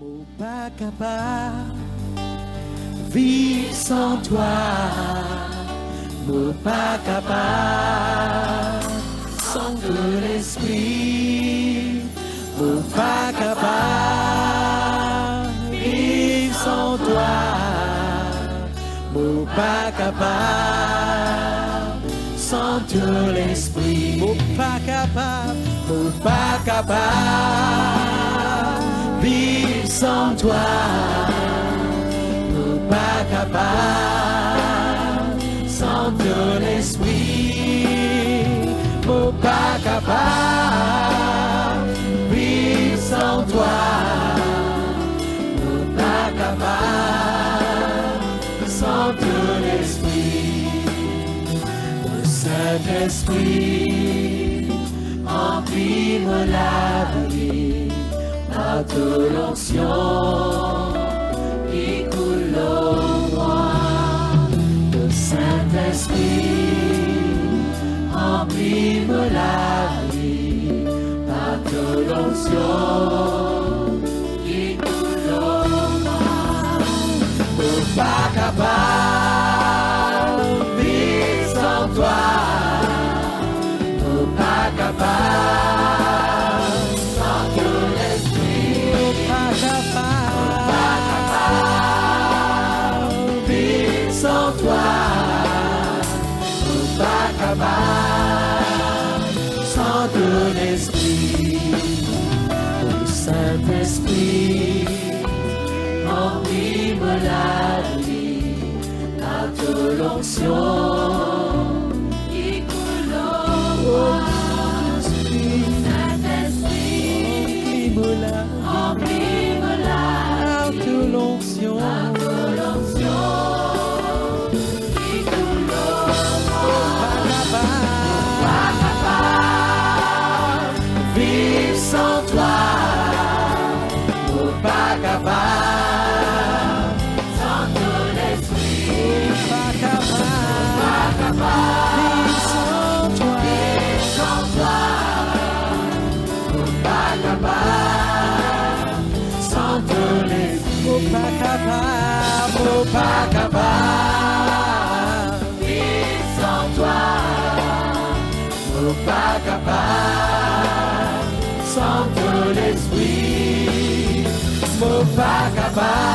Mon pas capable, vivre sans toi. Mon pas capable, sans de l'esprit. Mon pas capable, vivre sans toi. Mon pas capable, sans de l'esprit. Mon pas capable, vivre sans toi. Mon pas capable, sans de l'esprit. Mon pas capable, vivre sans toi. Mon pas capable, sans de l'esprit. Le Saint-Esprit remplis-moi la vie par toute l'onction qui coule en moi. Le Saint-Esprit remplis-moi la vie par toute l'onction qui coule en moi. Mon pas capable, vivre sans toi. Mon pas capable, sans ton esprit. Mon pas capable, vivre sans toi. Mon pas capable, sans ton esprit. Le Saint-Esprit remplis-moi la vie par toute l'onction qui coule en moi. Saint-Esprit, remplis-moi la vie par toute l'onction qui coule en moi. Pas capable, vivre sans toi. Pas capable, sans ton esprit. Pas capable, vivre sans toi. Pas capable, sans ton esprit. Pas capable, vivre sans toi. Pas capable, sans ton esprit. Mon pas capable,